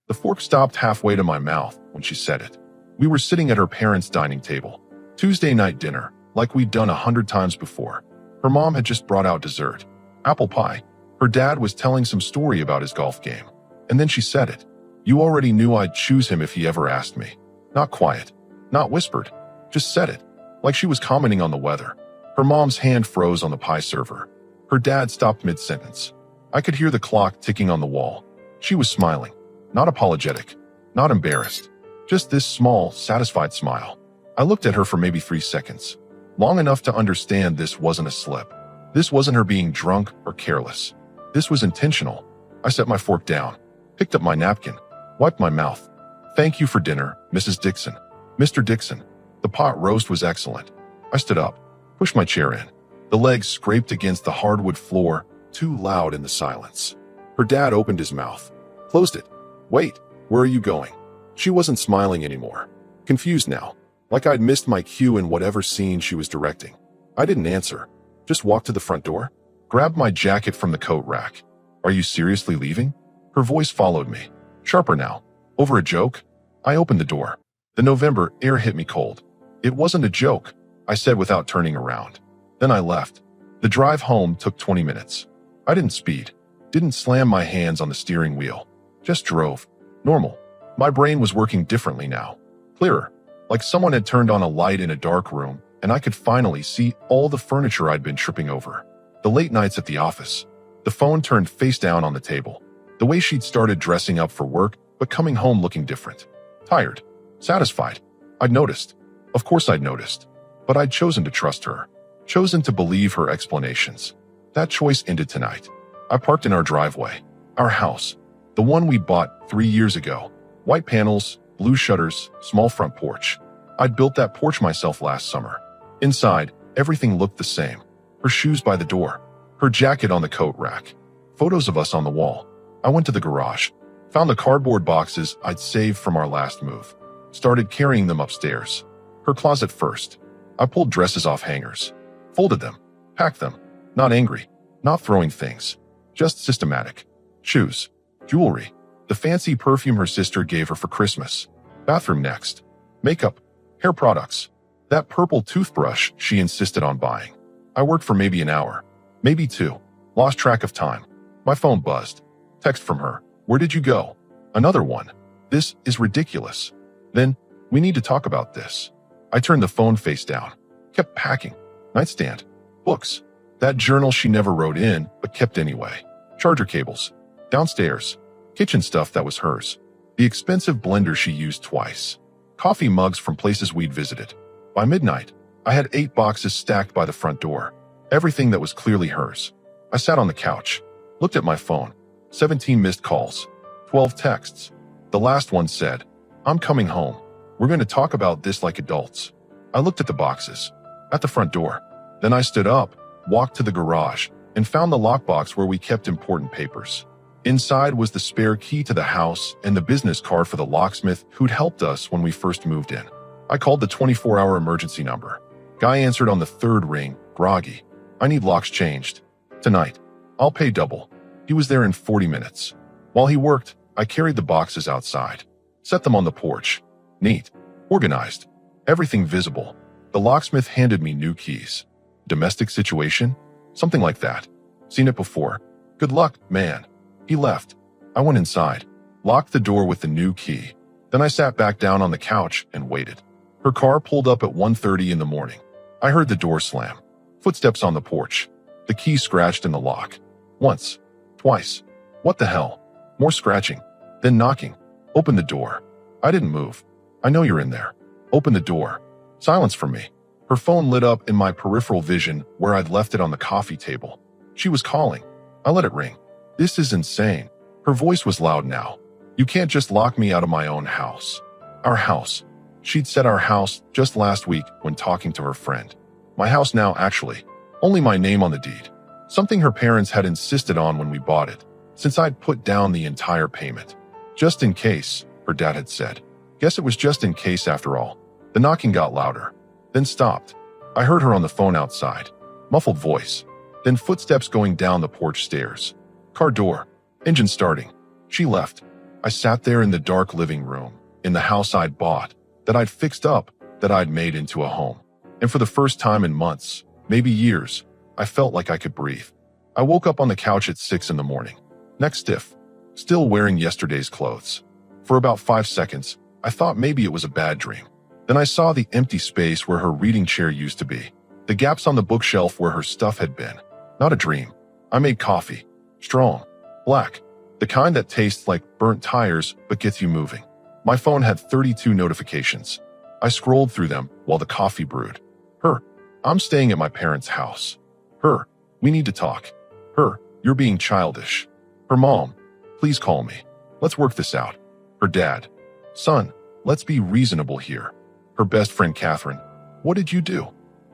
The fork stopped halfway to my mouth when she said it. We were sitting at her parents' dining table. Tuesday night dinner, like we'd done 100 times before. Her mom had just brought out dessert. Apple pie. Her dad was telling some story about his golf game. And then she said it. You already knew I'd choose him if he ever asked me. Not quiet. Not whispered. Just said it. Like she was commenting on the weather. Her mom's hand froze on the pie server. Her dad stopped mid-sentence. I could hear the clock ticking on the wall. She was smiling. Not apologetic. Not embarrassed. Just this small, satisfied smile. I looked at her for maybe 3 seconds. Long enough to understand this wasn't a slip. This wasn't her being drunk or careless. This was intentional. I set my fork down, picked up my napkin, wiped my mouth. Thank you for dinner, Mrs. Dixon. Mr. Dixon. The pot roast was excellent. I stood up, pushed my chair in. The legs scraped against the hardwood floor, too loud in the silence. Her dad opened his mouth, closed it. Wait, where are you going? She wasn't smiling anymore. Confused now, like I'd missed my cue in whatever scene she was directing. I didn't answer. Just walked to the front door, grabbed my jacket from the coat rack. Are you seriously leaving? Her voice followed me, sharper now. Over a joke? I opened the door. The November air hit me cold. It wasn't a joke, I said without turning around. Then I left. The drive home took 20 minutes. I didn't speed, didn't slam my hands on the steering wheel. Just drove. Normal. My brain was working differently now. Clearer. Like someone had turned on a light in a dark room, and I could finally see all the furniture I'd been tripping over. The late nights at the office. The phone turned face down on the table. The way she'd started dressing up for work, but coming home looking different. Tired. Satisfied. I'd noticed. Of course I'd noticed. But I'd chosen to trust her. Chosen to believe her explanations. That choice ended tonight. I parked in our driveway. Our house. The one we bought 3 years ago. White panels, blue shutters, small front porch. I'd built that porch myself last summer. Inside, everything looked the same. Her shoes by the door. Her jacket on the coat rack. Photos of us on the wall. I went to the garage. Found the cardboard boxes I'd saved from our last move. Started carrying them upstairs. Her closet first. I pulled dresses off hangers. Folded them. Packed them. Not angry. Not throwing things. Just systematic. Shoes. Jewelry. The fancy perfume her sister gave her for Christmas. Bathroom next. Makeup. Hair products. That purple toothbrush she insisted on buying. I worked for maybe an hour. Maybe 2. Lost track of time. My phone buzzed. Text from her. Where did you go? Another one. This is ridiculous. Then, we need to talk about this. I turned the phone face down. Kept packing. Nightstand. Books. That journal she never wrote in, but kept anyway. Charger cables. Downstairs. Kitchen stuff that was hers. The expensive blender she used twice. Coffee mugs from places we'd visited. By midnight, I had 8 boxes stacked by the front door. Everything that was clearly hers. I sat on the couch. Looked at my phone. 17 missed calls. 12 texts. The last one said, I'm coming home. We're going to talk about this like adults. I looked at the boxes. At the front door. Then I stood up, walked to the garage, and found the lockbox where we kept important papers. Inside was the spare key to the house and the business card for the locksmith who'd helped us when we first moved in. I called the 24-hour emergency number. Guy answered on the 3rd ring, groggy. I need locks changed. Tonight. I'll pay double. He was there in 40 minutes. While he worked, I carried the boxes outside. Set them on the porch. Neat. Organized. Everything visible. The locksmith handed me new keys. Domestic situation? Something like that. Seen it before. Good luck, man. He left. I went inside. Locked the door with the new key. Then I sat back down on the couch and waited. Her car pulled up at 1:30 in the morning. I heard the door slam. Footsteps on the porch. The key scratched in the lock. Once. Twice. What the hell? More scratching. Then knocking. Open the door. I didn't move. I know you're in there. Open the door. Silence from me. Her phone lit up in my peripheral vision where I'd left it on the coffee table. She was calling. I let it ring. This is insane. Her voice was loud now. You can't just lock me out of my own house. Our house. She'd said our house just last week when talking to her friend. My house now, actually. Only my name on the deed. Something her parents had insisted on when we bought it, since I'd put down the entire payment. Just in case, her dad had said. Guess it was just in case after all. The knocking got louder. Then stopped. I heard her on the phone outside. Muffled voice. Then footsteps going down the porch stairs. Car door. Engine starting. She left. I sat there in the dark living room, in the house I'd bought, that I'd fixed up, that I'd made into a home. And for the first time in months, maybe years, I felt like I could breathe. I woke up on the couch at 6 in the morning, neck stiff, still wearing yesterday's clothes. For about 5 seconds, I thought maybe it was a bad dream. Then I saw the empty space where her reading chair used to be, the gaps on the bookshelf where her stuff had been. Not a dream. I made coffee. Strong. Black. The kind that tastes like burnt tires but gets you moving. My phone had 32 notifications. I scrolled through them while the coffee brewed. Her. I'm staying at my parents' house. Her. We need to talk. Her. You're being childish. Her mom. Please call me. Let's work this out. Her dad. Son. Let's be reasonable here. Her best friend Catherine. What did you do?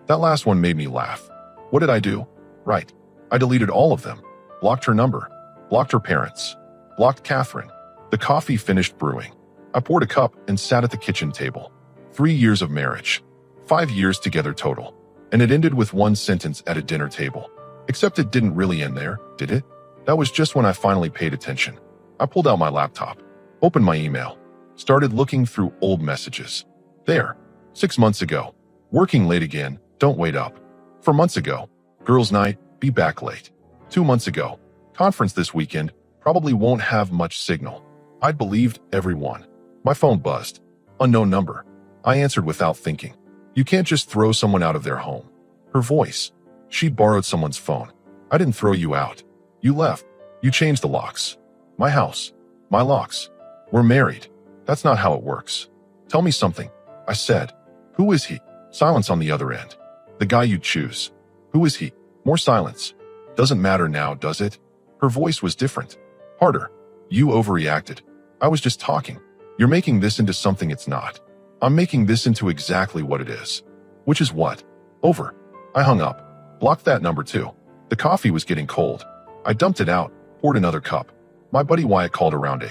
That last one made me laugh. What did I do? Right. I deleted all of them. Blocked her number. Blocked her parents. Blocked Catherine. The coffee finished brewing. I poured a cup and sat at the kitchen table. 3 years of marriage. 5 years together total. And it ended with one sentence at a dinner table. Except it didn't really end there, did it? That was just when I finally paid attention. I pulled out my laptop. Opened my email. Started looking through old messages. There. 6 months ago. Working late again, don't wait up. 4 months ago. Girls' night, be back late. 2 months ago. Conference this weekend, probably won't have much signal. I'd believed everyone. My phone buzzed. Unknown number. I answered without thinking. You can't just throw someone out of their home. Her voice. She'd borrowed someone's phone. I didn't throw you out. You left. You changed the locks. My house. My locks. We're married. That's not how it works. Tell me something. I said. Who is he? Silence on the other end. The guy you'd choose. Who is he? More silence. Doesn't matter now, does it? Her voice was different. Harder. You overreacted. I was just talking. You're making this into something it's not. I'm making this into exactly what it is. Which is what? Over. I hung up. Blocked that number too. The coffee was getting cold. I dumped it out, poured another cup. My buddy Wyatt called around 8.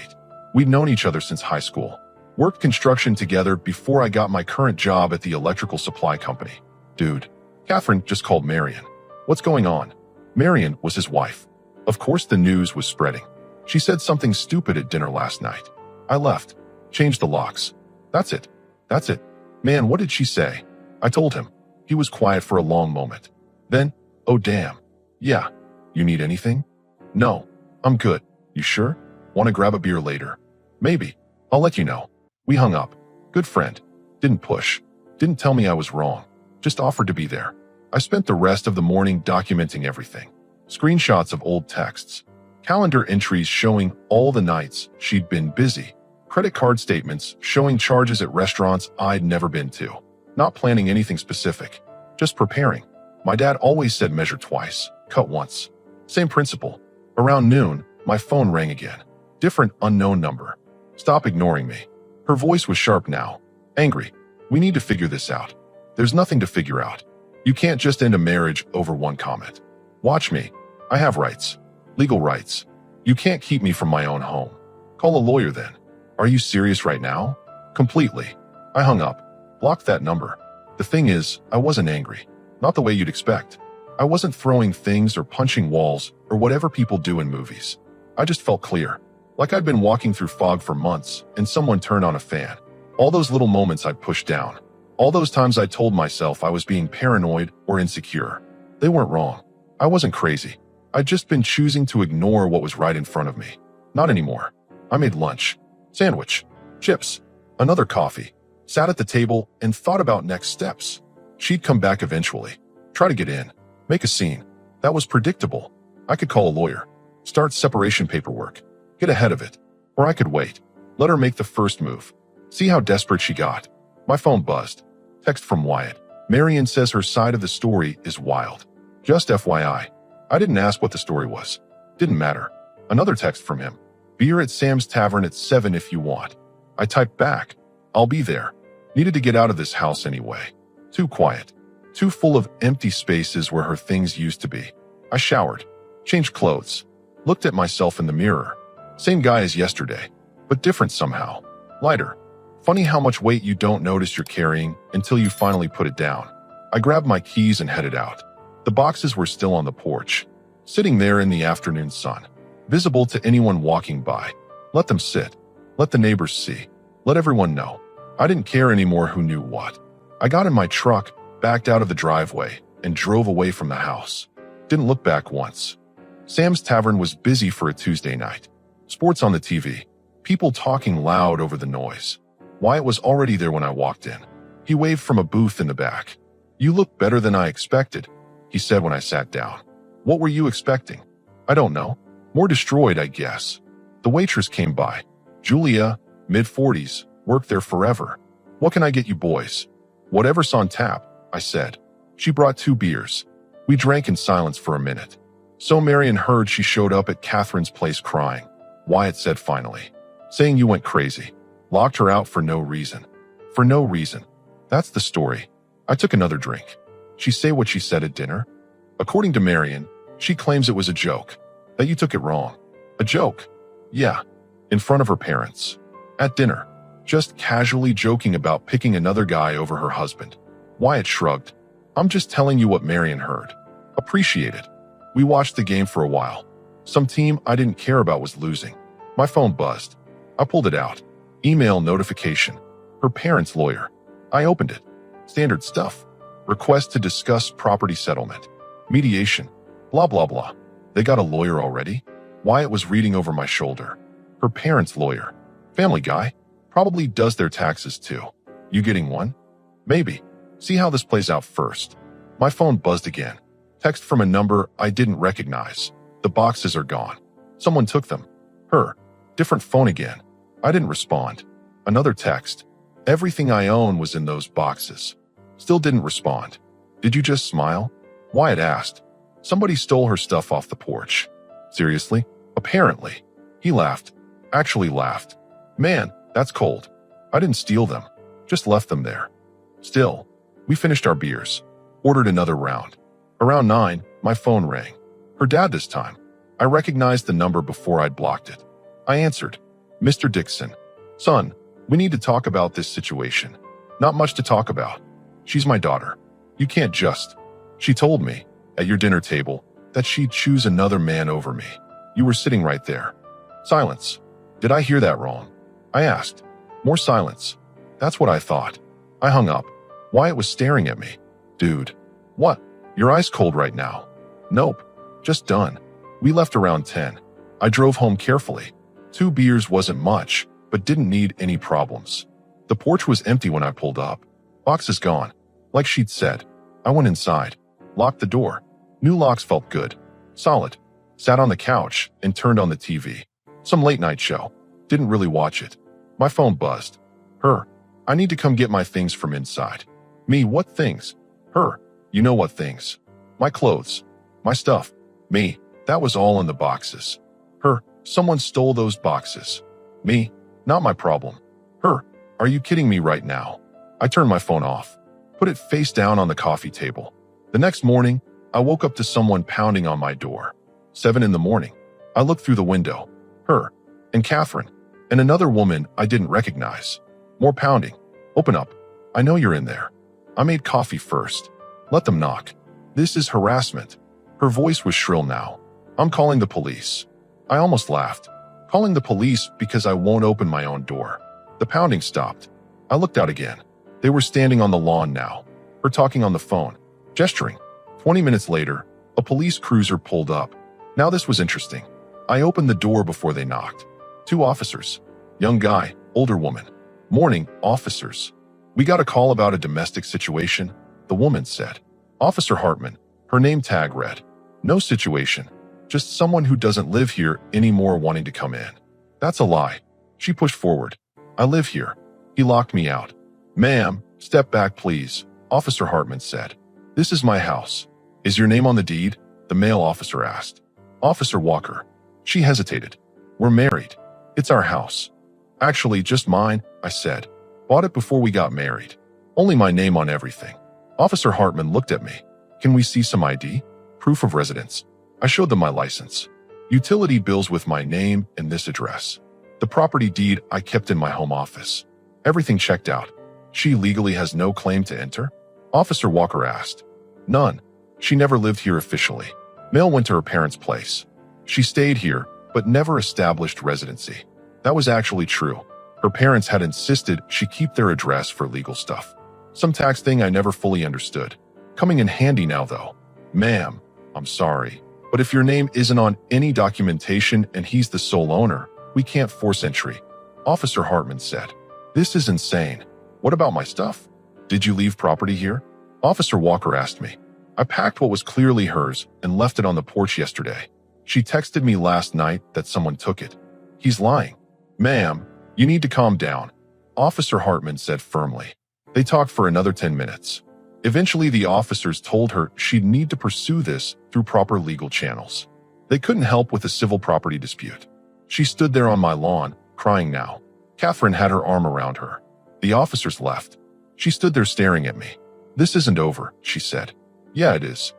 We'd known each other since high school. Worked construction together before I got my current job at the electrical supply company. Dude. Catherine just called Marion. What's going on? Marion was his wife. Of course the news was spreading. She said something stupid at dinner last night. I left. Changed the locks. That's it. That's it. Man, what did she say? I told him. He was quiet for a long moment. Then, oh damn. Yeah. You need anything? No. I'm good. You sure? Want to grab a beer later? Maybe. I'll let you know. We hung up. Good friend. Didn't push. Didn't tell me I was wrong. Just offered to be there. I spent the rest of the morning documenting everything. Screenshots of old texts. Calendar entries showing all the nights she'd been busy. Credit card statements showing charges at restaurants I'd never been to. Not planning anything specific. Just preparing. My dad always said measure twice, cut once. Same principle. Around noon, my phone rang again. Different unknown number. Stop ignoring me. Her voice was sharp now. Angry. We need to figure this out. There's nothing to figure out. You can't just end a marriage over one comment. Watch me. I have rights. Legal rights. You can't keep me from my own home. Call a lawyer then. Are you serious right now? Completely. I hung up. Blocked that number. The thing is, I wasn't angry. Not the way you'd expect. I wasn't throwing things or punching walls or whatever people do in movies. I just felt clear. Like I'd been walking through fog for months and someone turned on a fan. All those little moments I'd pushed down. All those times I told myself I was being paranoid or insecure. They weren't wrong. I wasn't crazy. I'd just been choosing to ignore what was right in front of me. Not anymore. I made lunch. Sandwich. Chips. Another coffee. Sat at the table and thought about next steps. She'd come back eventually. Try to get in. Make a scene. That was predictable. I could call a lawyer. Start separation paperwork. Get ahead of it. Or I could wait. Let her make the first move. See how desperate she got. My phone buzzed. Text from Wyatt. Marion says her side of the story is wild. Just FYI. I didn't ask what the story was. Didn't matter. Another text from him. Beer at Sam's Tavern at 7 if you want. I typed back. I'll be there. Needed to get out of this house anyway. Too quiet. Too full of empty spaces where her things used to be. I showered. Changed clothes. Looked at myself in the mirror. Same guy as yesterday, but different somehow. Lighter. Funny how much weight you don't notice you're carrying until you finally put it down. I grabbed my keys and headed out. The boxes were still on the porch, sitting there in the afternoon sun, visible to anyone walking by. Let them sit. Let the neighbors see. Let everyone know. I didn't care anymore who knew what. I got in my truck, backed out of the driveway, and drove away from the house. Didn't look back once. Sam's Tavern was busy for a Tuesday night. Sports on the TV. People talking loud over the noise. Wyatt was already there when I walked in. He waved from a booth in the back. "You look better than I expected," he said when I sat down. "What were you expecting?" "I don't know. More destroyed, I guess." The waitress came by. Julia, mid-40s, worked there forever. "What can I get you boys?" "Whatever's on tap," I said. She brought 2 beers. We drank in silence for a minute. "So Marion heard she showed up at Catherine's place crying," Wyatt said finally. "Saying you went crazy. Locked her out for no reason." "For no reason. That's the story." I took another drink. "She say what she said at dinner?" "According to Marion, she claims it was a joke. That you took it wrong." "A joke?" "Yeah. In front of her parents. At dinner. Just casually joking about picking another guy over her husband." Wyatt shrugged. "I'm just telling you what Marion heard. Appreciate it." We watched the game for a while. Some team I didn't care about was losing. My phone buzzed. I pulled it out. Email notification. Her parents' lawyer. I opened it. Standard stuff. Request to discuss property settlement. Mediation. Blah, blah, blah. They got a lawyer already? Wyatt was reading over my shoulder. Her parents' lawyer. Family guy. Probably does their taxes too. You getting one? Maybe. See how this plays out first. My phone buzzed again. Text from a number I didn't recognize. "The boxes are gone. Someone took them." Her. Different phone again. I didn't respond. Another text. "Everything I own was in those boxes." Still didn't respond. "Did you just smile?" Wyatt asked. "Somebody stole her stuff off the porch." "Seriously?" "Apparently." He laughed. Actually laughed. "Man, that's cold. I didn't steal them. Just left them there." Still. We finished our beers. Ordered another round. Around 9, my phone rang. Her dad this time. I recognized the number before I'd blocked it. I answered. "Mr. Dixon. Son, we need to talk about this situation." "Not much to talk about. She's my daughter. You can't just." "She told me, at your dinner table, that she'd choose another man over me. You were sitting right there." Silence. "Did I hear that wrong?" I asked. More silence. "That's what I thought." I hung up. Wyatt was staring at me. "Dude. What? Your eyes cold right now?" "Nope. Just done." We left around 10. I drove home carefully. 2 beers wasn't much, but didn't need any problems. The porch was empty when I pulled up. Boxes gone. Like she'd said. I went inside. Locked the door. New locks felt good. Solid. Sat on the couch and turned on the TV. Some late night show. Didn't really watch it. My phone buzzed. Her. "I need to come get my things from inside." Me, "What things?" Her. "You know what things. My clothes. My stuff." Me, "That was all in the boxes." Her. "Someone stole those boxes." Me, "Not my problem." Her. "Are you kidding me right now?" I turned my phone off. Put it face down on the coffee table. The next morning, I woke up to someone pounding on my door. 7 in the morning. I looked through the window. Her. And Catherine. And another woman I didn't recognize. More pounding. "Open up. I know you're in there." I made coffee first. Let them knock. "This is harassment." Her voice was shrill now. "I'm calling the police." I almost laughed. Calling the police because I won't open my own door. The pounding stopped. I looked out again. They were standing on the lawn now. Her talking on the phone. Gesturing. 20 minutes later, a police cruiser pulled up. Now this was interesting. I opened the door before they knocked. 2 officers. Young guy, older woman. "Morning, officers. We got a call about a domestic situation," the woman said. "Officer Hartman," her name tag read. "No situation. Just someone who doesn't live here anymore wanting to come in." "That's a lie." She pushed forward. "I live here." He locked me out. "Ma'am, step back please," Officer Hartman said. "This is my house." "Is your name on the deed?" the male officer asked. "Officer Walker." She hesitated. "We're married. It's our house." "Actually, just mine," I said. "Bought it before we got married. Only my name on everything." Officer Hartman looked at me. "Can we see some ID? Proof of residence?" I showed them my license. Utility bills with my name and this address. The property deed I kept in my home office. Everything checked out. "She legally has no claim to enter?" Officer Walker asked. "None. She never lived here officially. Mail went to her parents' place. She stayed here, but never established residency." That was actually true. Her parents had insisted she keep their address for legal stuff. Some tax thing I never fully understood. Coming in handy now though. Ma'am, I'm sorry, but if your name isn't on any documentation and he's the sole owner, we can't force entry. Officer Hartman said. This is insane. What about my stuff? Did you leave property here? Officer Walker asked me. I packed what was clearly hers and left it on the porch yesterday. She texted me last night that someone took it. He's lying. Ma'am, you need to calm down, Officer Hartman said firmly. They talked for another 10 minutes. Eventually, the officers told her she'd need to pursue this through proper legal channels. They couldn't help with a civil property dispute. She stood there on my lawn, crying now. Catherine had her arm around her. The officers left. She stood there staring at me. This isn't over, she said. Yeah, it is.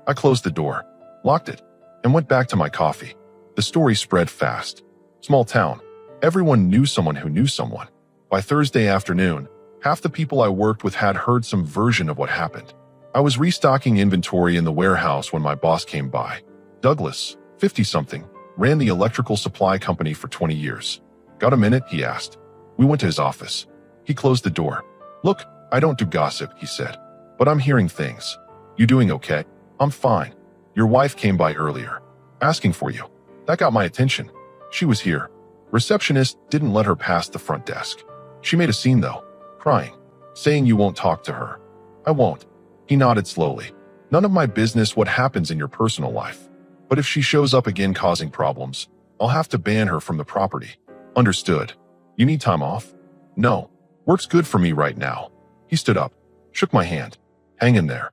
I closed the door, locked it, and went back to my coffee. The story spread fast. Small town. Everyone knew someone who knew someone. By Thursday afternoon, half the people I worked with had heard some version of what happened. I was restocking inventory in the warehouse when my boss came by. Douglas, 50-something, ran the electrical supply company for 20 years. Got a minute? He asked. We went to his office. He closed the door. Look, I don't do gossip, he said, but I'm hearing things. You doing okay? I'm fine. Your wife came by earlier, asking for you. That got my attention. She was here. Receptionist didn't let her past the front desk. She made a scene though, crying, saying you won't talk to her. I won't. He nodded slowly. None of my business what happens in your personal life. But if she shows up again causing problems, I'll have to ban her from the property. Understood. You need time off? No. Works good for me right now. He stood up, shook my hand. Hang in there.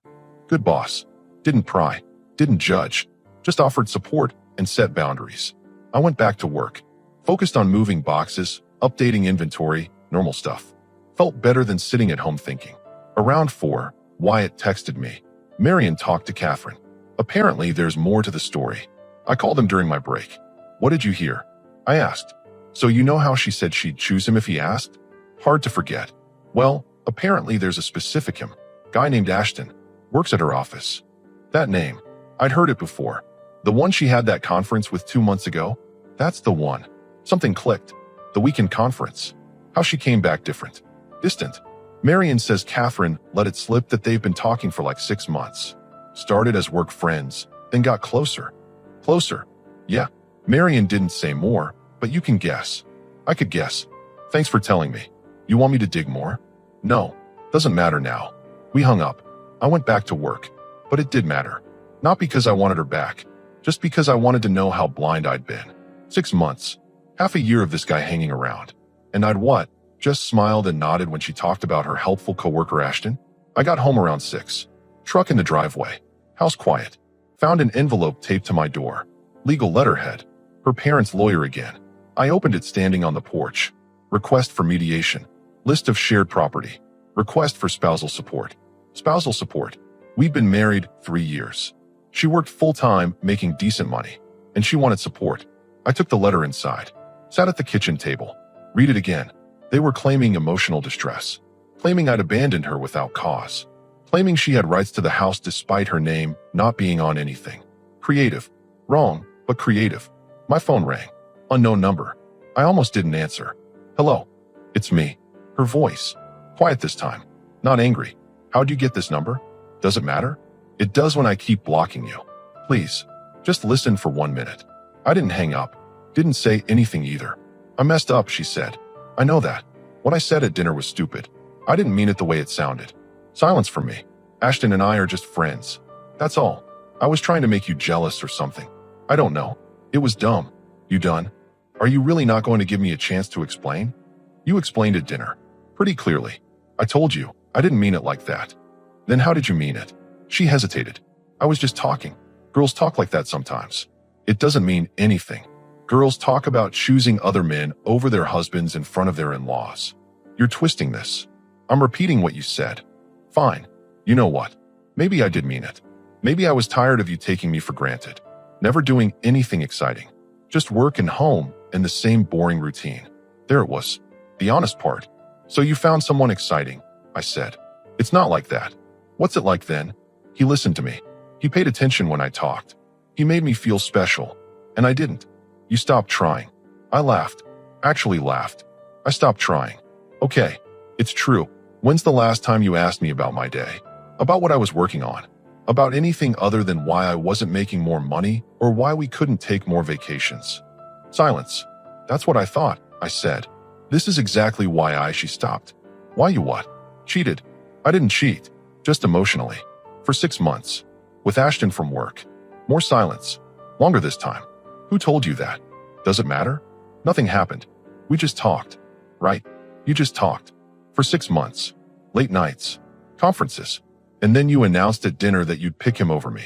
Good boss. Didn't pry, didn't judge, just offered support and set boundaries. I went back to work, focused on moving boxes, updating inventory, normal stuff. Felt better than sitting at home thinking. Around 4, Wyatt texted me. Marion talked to Catherine. Apparently, there's more to the story. I called him during my break. What did you hear? I asked. So you know how she said she'd choose him if he asked? Hard to forget. Well, apparently there's a specific him. Guy named Ashton. Works at her office. That name. I'd heard it before. The one she had that conference with 2 months ago? That's the one. Something clicked. The weekend conference. How she came back different. Distant. Marion says Catherine let it slip that they've been talking for like 6 months. Started as work friends, then got closer. Closer. Yeah. Marion didn't say more, but you can guess. I could guess. Thanks for telling me. You want me to dig more? No. Doesn't matter now. We hung up. I went back to work. But it did matter. Not because I wanted her back. Just because I wanted to know how blind I'd been. 6 months. Half a year of this guy hanging around. And I'd what? Just smiled and nodded when she talked about her helpful coworker Ashton? I got home around 6. Truck in the driveway. House quiet. Found an envelope taped to my door. Legal letterhead. Her parents' lawyer again. I opened it standing on the porch. Request for mediation. List of shared property. Request for spousal support. Spousal support. We'd been married 3 years. She worked full-time, making decent money, and she wanted support. I took the letter inside. Sat at the kitchen table. Read it again. They were claiming emotional distress. Claiming I'd abandoned her without cause. Claiming she had rights to the house despite her name not being on anything. Creative. Wrong, but creative. My phone rang. Unknown number. I almost didn't answer. Hello. It's me. Her voice. Quiet this time. Not angry. How'd you get this number? Does it matter? It does when I keep blocking you. Please. Just listen for 1 minute. I didn't hang up. Didn't say anything either. I messed up, she said. I know that. What I said at dinner was stupid. I didn't mean it the way it sounded. Silence from me. Ashton and I are just friends. That's all. I was trying to make you jealous or something. I don't know. It was dumb. You done? Are you really not going to give me a chance to explain? You explained at dinner. Pretty clearly. I told you, I didn't mean it like that. Then how did you mean it? She hesitated. I was just talking. Girls talk like that sometimes. It doesn't mean anything. Girls talk about choosing other men over their husbands in front of their in-laws. You're twisting this. I'm repeating what you said. Fine. You know what? Maybe I did mean it. Maybe I was tired of you taking me for granted. Never doing anything exciting. Just work and home and the same boring routine. There it was. The honest part. So you found someone exciting, I said. It's not like that. What's it like then? He listened to me. He paid attention when I talked. He made me feel special. And I didn't. You stopped trying. I laughed. Actually laughed. I stopped trying. Okay, it's true. When's the last time you asked me about my day? About what I was working on? About anything other than why I wasn't making more money or why we couldn't take more vacations? Silence. That's what I thought, I said. This is exactly why she stopped. Why you what? Cheated. I didn't cheat. Just emotionally. For 6 months. With Ashton from work. More silence. Longer this time. Who told you that? Does it matter? Nothing happened. We just talked. Right? You just talked. For 6 months. Late nights. Conferences. And then you announced at dinner that you'd pick him over me.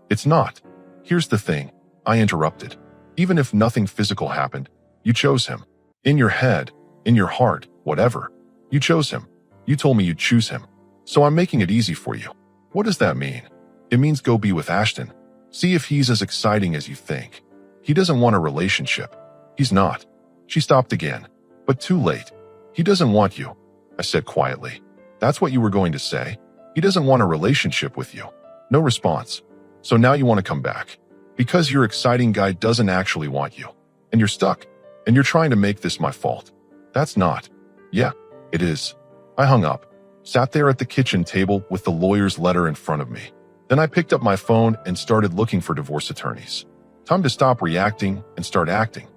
It's not. Here's the thing. I interrupted. Even if nothing physical happened, you chose him. In your head, in your heart, whatever. You chose him. You told me you'd choose him. So I'm making it easy for you. What does that mean? It means go be with Ashton. See if he's as exciting as you think. He doesn't want a relationship. He's not. She stopped again. But too late. He doesn't want you, I said quietly. That's what you were going to say? He doesn't want a relationship with you. No response. So now you want to come back. Because your exciting guy doesn't actually want you. And you're stuck. And you're trying to make this my fault. That's not. Yeah, it is. I hung up. Sat there at the kitchen table with the lawyer's letter in front of me. Then I picked up my phone and started looking for divorce attorneys. Time to stop reacting and start acting.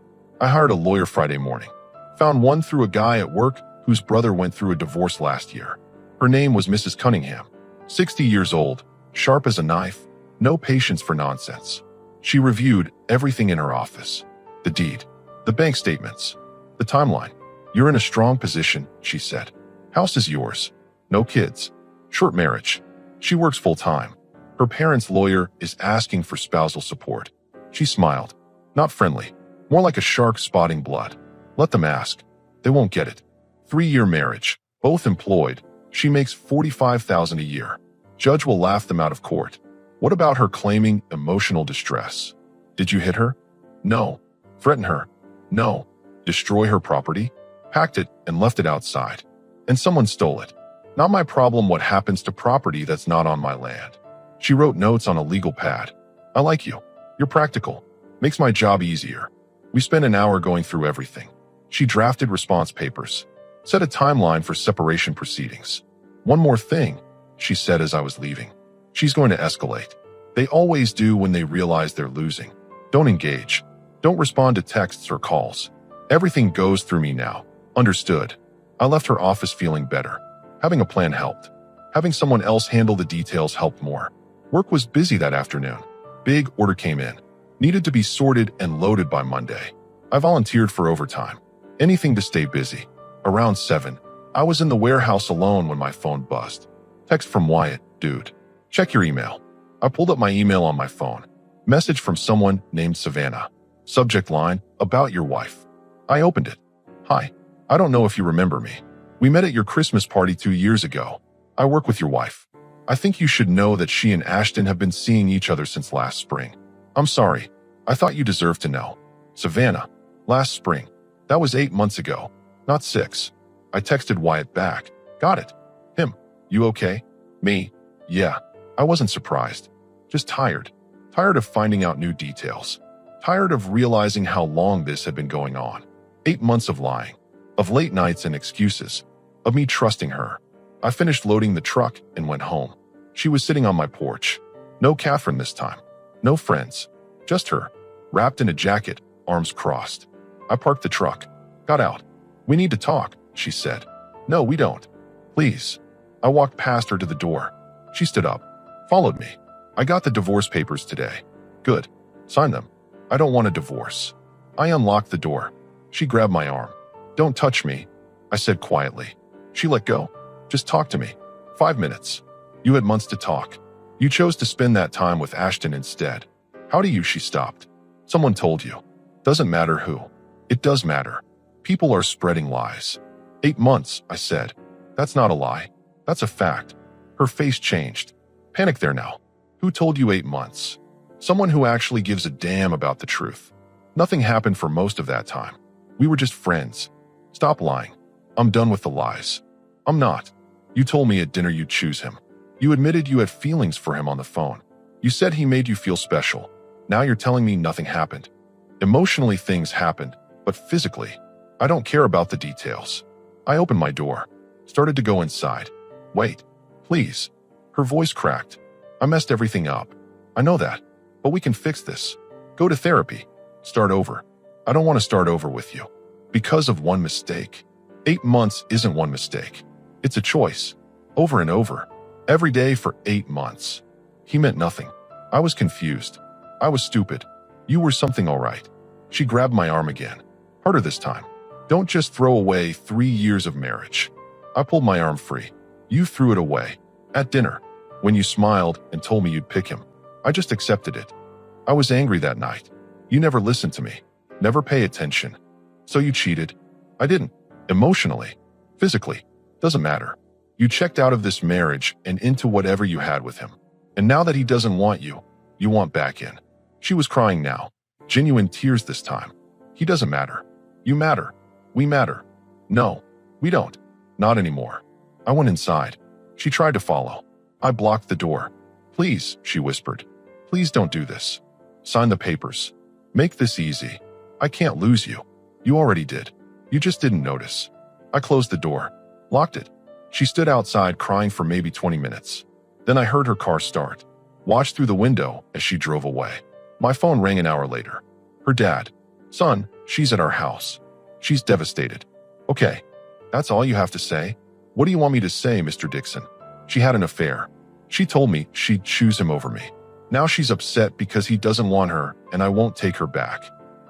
I hired a lawyer Friday morning. Found one through a guy at work whose brother went through a divorce last year. Her name was Mrs. Cunningham. 60 years old, sharp as a knife, no patience for nonsense. She reviewed everything in her office. The deed, the bank statements, the timeline. You're in a strong position, she said. House is yours. No kids. Short marriage. She works full-time. Her parents' lawyer is asking for spousal support. She smiled. Not friendly. More like a shark spotting blood. Let them ask. They won't get it. 3-year marriage. Both employed. She makes $45,000 a year. Judge will laugh them out of court. What about her claiming emotional distress? Did you hit her? No. Threaten her? No. Destroy her property? Packed it and left it outside. And someone stole it. Not my problem what happens to property that's not on my land. She wrote notes on a legal pad. I like you. You're practical. Makes my job easier. We spent an hour going through everything. She drafted response papers. Set a timeline for separation proceedings. One more thing, she said as I was leaving. She's going to escalate. They always do when they realize they're losing. Don't engage. Don't respond to texts or calls. Everything goes through me now. Understood. I left her office feeling better. Having a plan helped. Having someone else handle the details helped more. Work was busy that afternoon. Big order came in. Needed to be sorted and loaded by Monday. I volunteered for overtime. Anything to stay busy. Around 7, I was in the warehouse alone when my phone buzzed. Text from Wyatt, dude. Check your email. I pulled up my email on my phone. Message from someone named Savannah. Subject line, about your wife. I opened it. Hi. I don't know if you remember me. We met at your Christmas party 2 years ago. I work with your wife. I think you should know that she and Ashton have been seeing each other since last spring. I'm sorry. I thought you deserved to know. Savannah. Last spring. That was 8 months ago. Not 6. I texted Wyatt back. Got it. Him. You okay? Me. Yeah. I wasn't surprised. Just tired. Tired of finding out new details. Tired of realizing how long this had been going on. 8 months of lying. Of late nights and excuses. Of me trusting her. I finished loading the truck and went home. She was sitting on my porch. No Catherine this time. No friends. Just her. Wrapped in a jacket, arms crossed. I parked the truck. Got out. We need to talk, she said. No, we don't. Please. I walked past her to the door. She stood up. Followed me. I got the divorce papers today. Good. Sign them. I don't want a divorce. I unlocked the door. She grabbed my arm. Don't touch me, I said quietly. She let go. Just talk to me. 5 minutes. You had months to talk. You chose to spend that time with Ashton instead. How do you? She stopped. Someone told you. Doesn't matter who. It does matter. People are spreading lies. 8 months, I said. That's not a lie. That's a fact. Her face changed. Panic there now. Who told you 8 months? Someone who actually gives a damn about the truth. Nothing happened for most of that time. We were just friends. Stop lying. I'm done with the lies. I'm not. You told me at dinner you'd choose him. You admitted you had feelings for him on the phone. You said he made you feel special. Now you're telling me nothing happened. Emotionally things happened, but physically, I don't care about the details. I opened my door, started to go inside. Wait, please. Her voice cracked. I messed everything up. I know that, but we can fix this. Go to therapy. Start over. I don't want to start over with you. Because of one mistake. 8 months isn't one mistake. It's a choice. Over and over. Every day for 8 months. He meant nothing. I was confused. I was stupid. You were something all right. She grabbed my arm again. Harder this time. Don't just throw away 3 years of marriage. I pulled my arm free. You threw it away. At dinner. When you smiled and told me you'd pick him. I just accepted it. I was angry that night. You never listened to me. Never pay attention. So you cheated. I didn't. Emotionally. Physically. Doesn't matter. You checked out of this marriage and into whatever you had with him. And now that he doesn't want you, you want back in. She was crying now. Genuine tears this time. He doesn't matter. You matter. We matter. No, we don't. Not anymore. I went inside. She tried to follow. I blocked the door. Please, she whispered. Please don't do this. Sign the papers. Make this easy. I can't lose you. You already did. You just didn't notice. I closed the door. Locked it. She stood outside crying for maybe 20 minutes. Then I heard her car start. Watched through the window as she drove away. My phone rang an hour later. Her dad. Son, she's at our house. She's devastated. Okay, that's all you have to say? What do you want me to say, Mr. Dixon? She had an affair. She told me she'd choose him over me. Now she's upset because he doesn't want her and I won't take her back.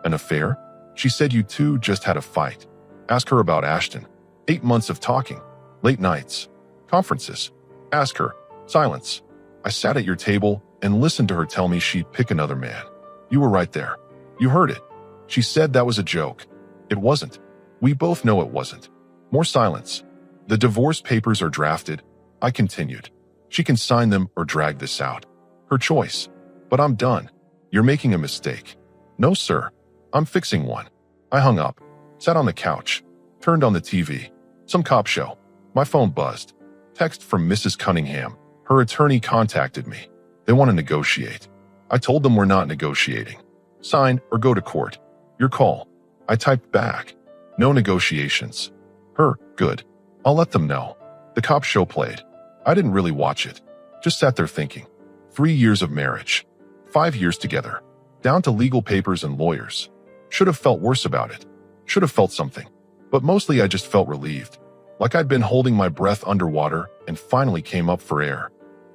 An affair? She said you two just had a fight. Ask her about Ashton. 8 months of talking. Late nights. Conferences. Ask her. Silence. I sat at your table and listened to her tell me she'd pick another man. You were right there. You heard it. She said that was a joke. It wasn't. We both know it wasn't. More silence. The divorce papers are drafted. I continued. She can sign them or drag this out. Her choice. But I'm done. You're making a mistake. No, sir. I'm fixing one. I hung up. Sat on the couch. Turned on the TV. Some cop show. My phone buzzed. Text from Mrs. Cunningham. Her attorney contacted me. They want to negotiate. I told them we're not negotiating. Sign or go to court. Your call. I typed back. No negotiations. Her, good. I'll let them know. The cop show played. I didn't really watch it. Just sat there thinking. 3 years of marriage. 5 years together. Down to legal papers and lawyers. Should have felt worse about it. Should have felt something. But mostly I just felt relieved. Like I'd been holding my breath underwater and finally came up for air.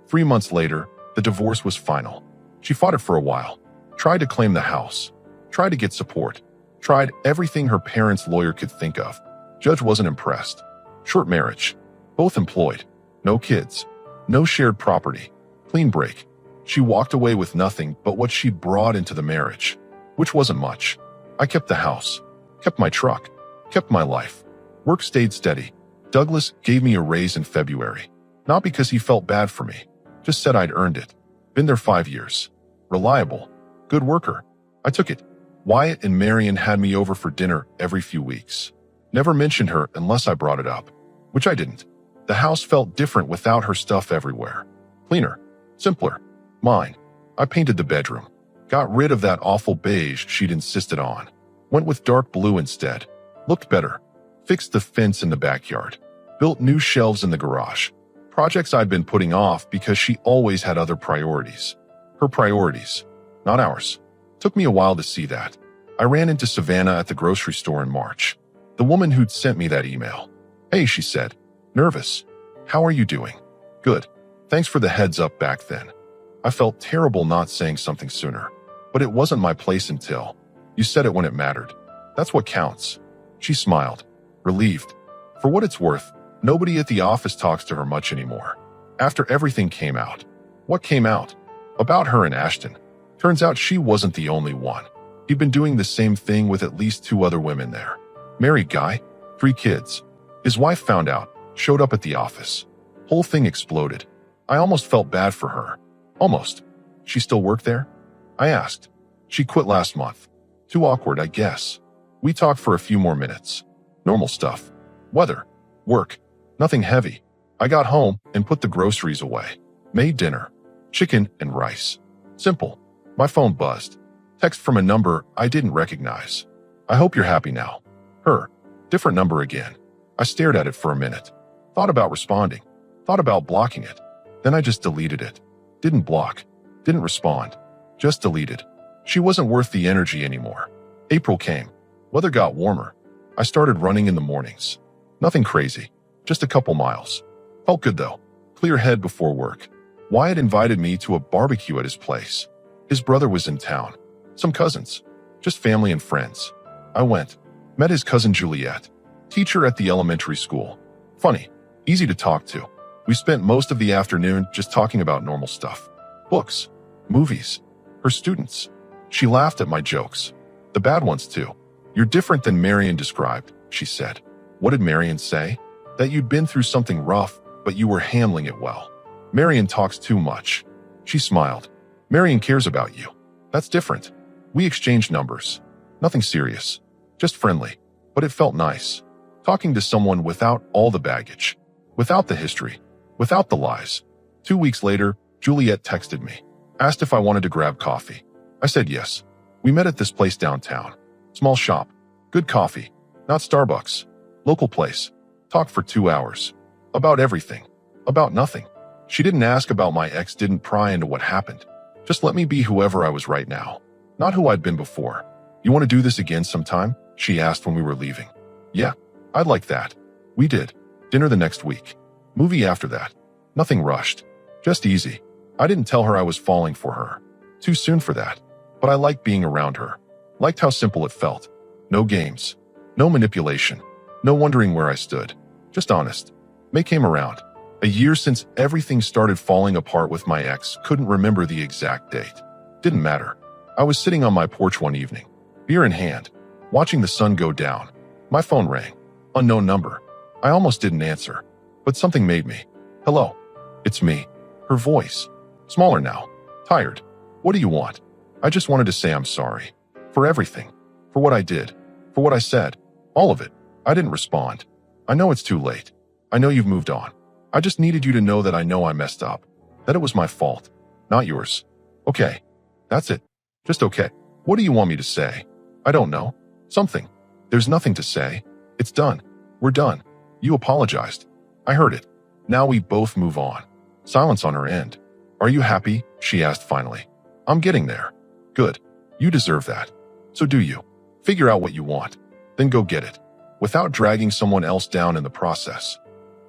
3 months later, the divorce was final. She fought it for a while. Tried to claim the house. Tried to get support. Tried everything her parents' lawyer could think of. Judge wasn't impressed. Short marriage. Both employed. No kids. No shared property. Clean break. She walked away with nothing but what she'd brought into the marriage. Which wasn't much. I kept the house. Kept my truck. Kept my life. Work stayed steady. Douglas gave me a raise in February. Not because he felt bad for me. Just said I'd earned it. Been there 5 years. Reliable. Good worker. I took it. Wyatt and Marion had me over for dinner every few weeks. Never mentioned her unless I brought it up. Which I didn't. The house felt different without her stuff everywhere. Cleaner. Simpler. Mine. I painted the bedroom. Got rid of that awful beige she'd insisted on. Went with dark blue instead. Looked better. Fixed the fence in the backyard. Built new shelves in the garage. Projects I'd been putting off because she always had other priorities. Her priorities. Not ours. Took me a while to see that. I ran into Savannah at the grocery store in March. The woman who'd sent me that email. Hey, she said. Nervous. How are you doing? Good. Thanks for the heads up back then. I felt terrible not saying something sooner. But it wasn't my place until. You said it when it mattered. That's what counts. She smiled. Relieved. For what it's worth, nobody at the office talks to her much anymore. After everything came out. What came out? About her and Ashton. Turns out she wasn't the only one. He'd been doing the same thing with at least 2 other women there. Married guy, 3 kids. His wife found out, showed up at the office. Whole thing exploded. I almost felt bad for her. Almost. She still work there? I asked. She quit last month. Too awkward, I guess. We talked for a few more minutes. Normal stuff. Weather. Work. Nothing heavy. I got home and put the groceries away. Made dinner. Chicken and rice. Simple. My phone buzzed. Text from a number I didn't recognize. I hope you're happy now. Her. Different number again. I stared at it for a minute. Thought about responding. Thought about blocking it. Then I just deleted it. Didn't block. Didn't respond. Just deleted. She wasn't worth the energy anymore. April came. Weather got warmer. I started running in the mornings. Nothing crazy. Just a couple miles. Felt good though. Clear head before work. Wyatt invited me to a barbecue at his place. His brother was in town. Some cousins. Just family and friends. I went. Met his cousin Juliet. Teacher at the elementary school. Funny. Easy to talk to. We spent most of the afternoon just talking about normal stuff. Books. Movies. Her students. She laughed at my jokes. The bad ones too. You're different than Marion described, she said. What did Marion say? That you'd been through something rough, but you were handling it well. Marion talks too much. She smiled. Marion cares about you. That's different. We exchanged numbers. Nothing serious. Just friendly. But it felt nice. Talking to someone without all the baggage. Without the history. Without the lies. 2 weeks later, Juliet texted me. Asked if I wanted to grab coffee. I said yes. We met at this place downtown. Small shop. Good coffee. Not Starbucks. Local place. Talked for 2 hours. About everything. About nothing. She didn't ask about my ex, didn't pry into what happened. Just let me be whoever I was right now. Not who I'd been before. You want to do this again sometime? She asked when we were leaving. Yeah, I'd like that. We did. Dinner the next week. Movie after that. Nothing rushed. Just easy. I didn't tell her I was falling for her. Too soon for that. But I liked being around her. Liked how simple it felt. No games. No manipulation. No wondering where I stood. Just honest. May came around. A year since everything started falling apart with my ex. Couldn't remember the exact date. Didn't matter. I was sitting on my porch one evening. Beer in hand. Watching the sun go down. My phone rang. Unknown number. I almost didn't answer. But something made me. Hello. It's me. Her voice. Smaller now. Tired. What do you want? I just wanted to say I'm sorry. For everything. For what I did. For what I said. All of it. I didn't respond. I know it's too late. I know you've moved on. I just needed you to know that I know I messed up. That it was my fault. Not yours. Okay. That's it. Just okay. What do you want me to say? I don't know. Something. There's nothing to say. It's done. We're done. You apologized. I heard it. Now we both move on. Silence on her end. Are you happy? She asked finally. I'm getting there. Good. You deserve that. So do you. Figure out what you want. Then go get it. Without dragging someone else down in the process.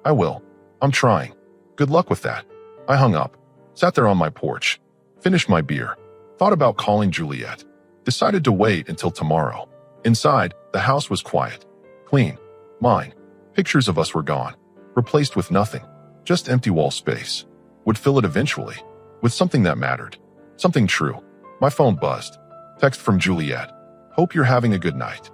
I will. I'm trying. Good luck with that. I hung up. Sat there on my porch. Finished my beer. Thought about calling Juliet. Decided to wait until tomorrow. Inside, the house was quiet. Clean. Mine. Pictures of us were gone. Replaced with nothing. Just empty wall space. Would fill it eventually. With something that mattered. Something true. My phone buzzed. Text from Juliet. Hope you're having a good night.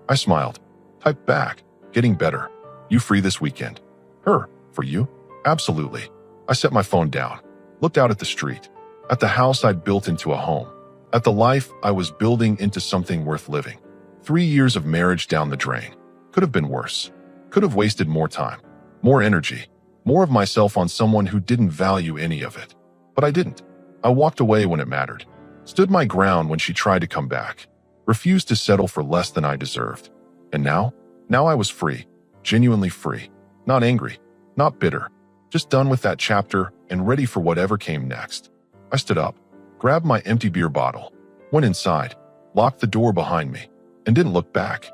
I smiled. Typed back. Getting better. You free this weekend? Her. For you? Absolutely. I set my phone down. Looked out at the street. At the house I'd built into a home. At the life I was building into something worth living. 3 years of marriage down the drain. Could have been worse. Could have wasted more time. More energy. More of myself on someone who didn't value any of it. But I didn't. I walked away when it mattered. Stood my ground when she tried to come back. Refused to settle for less than I deserved. And now? Now I was free. Genuinely free. Not angry. Not bitter. Just done with that chapter and ready for whatever came next. I stood up. Grabbed my empty beer bottle. Went inside. Locked the door behind me. And didn't look back.